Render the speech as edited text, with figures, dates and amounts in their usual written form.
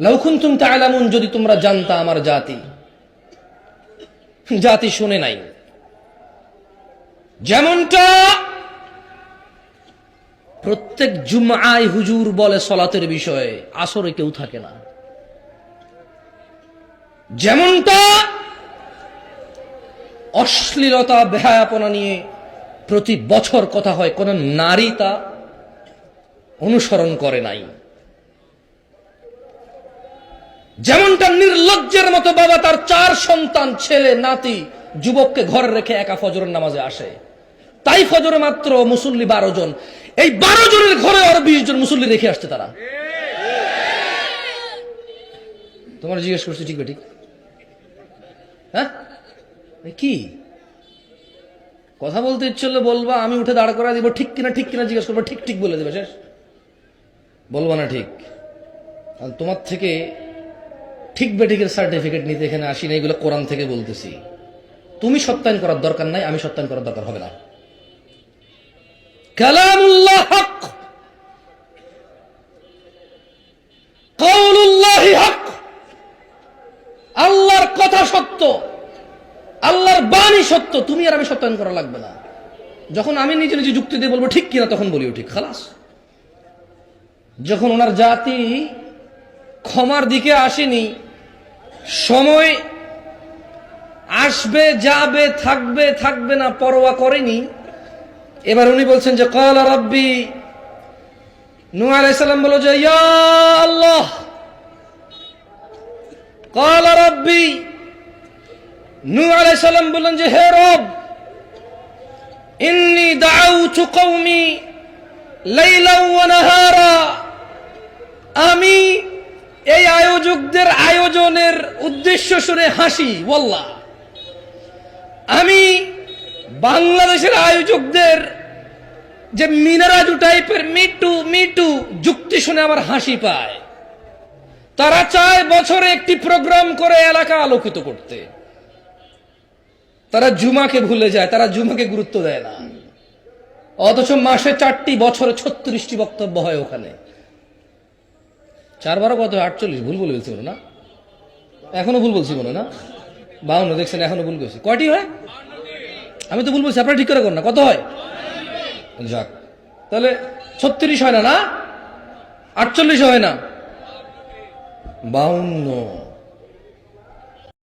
লাউ কুনতুম তা'লামুন, যদি তোমরা জানতা আমার জাতি শুনে নাই। যেমনটা প্রত্যেক জুমআয় হুজুর বলে সালাতের বিষয়ে, আসরে কেউ থাকে না। যেমনটা অশ্লীলতা বেহায়াপনা নিয়ে প্রতি বছর কথা হয়, কোন নারী তা অনুসরণ করে নাই। যেমনটা নির্লজ্জের মতো বাবা তার 4 সন্তান, ছেলে নাতি যুবককে ঘরে রেখে একা ফজরের নামাজে আসে। তাই ফজরে মাত্র মুসল্লি 12 জন, এই 12 জনের ঘরে আরো 20 জন মুসল্লি রেখে আসছে তারা। তোমার জিজ্ঞেস করছি ঠিক বেঠিক? হ্যাঁ, কি কথা বলতে ইচ্ছে হলে বলবা, আমি উঠে দাঁড় করা দিব, ঠিক কিনা ঠিক কিনা জিজ্ঞেস করবো, ঠিক ঠিক বলে দেবে, শেষ। বলবা না ঠিক। তোমার থেকে ঠিক বেঠিকের সার্টিফিকেট নিতে এখানে আসি না, এগুলো কোরআন থেকে বলতেছি। তুমি সত্যায়ন করার দরকার নাই, আমি সত্যায়ন করার দরকার হবে না। কালামুল্লাহ হক, কাউলুল্লাহি হক, আল্লাহর কথা সত্য, আল্লাহর বাণী সত্য, তুমি আর আমি সত্যায়ন করা লাগবে না। যখন আমি নিজে নিজে যুক্তি দিয়ে বলবো ঠিক কিনা, তখন বলিও ঠিক, খালাস। যখন ওনার জাতি ক্ষমার দিকে আসেনি, সময় আসবে যাবে, থাকবে থাকবে না, পরোয়া করেনি, এবার উনি বলছেন যে ক্বালা রাব্বি, নূহ আলাইহিস সালাম বলল যে ইয়া আল্লাহ, ক্বালা রাব্বি, নূহ আলাইহিস সালাম বললেন যে হে রব, ইন্নী দাআউতু কওমি লাইলান ওয়া নাহারা, আমি এই আয়োজকদের আয়োজনের উদ্দেশ্য শুনে হাসি, ওয়াল্লাহ, আমি বাংলাদেশের আয়োজকদের যে মিনারাজু টাইপের মিটু মিটু যুক্তি শুনে আমার হাসি পায়। তারা চায় বছরে একটি প্রোগ্রাম করে এলাকা আলোকিত করতে, তারা জুমাকে ভুলে যায়, তারা জুমাকে গুরুত্ব দেয় না। অথচ মাসে 4টি, বছরে 36টি বক্তব্য হয় ওখানে। 4 12 কত, 48, ভুল বলছি মনে না, এখনো ভুল বলছি মনে না, 52, দেখছেন এখনো ভুল বলছি। কয়টি হয়? আমি তো ভুল বলছি, আপনারা ঠিক করে কর না, কত হয়? যাক, তাহলে 36 হয় না, না 48 হয় না, 52।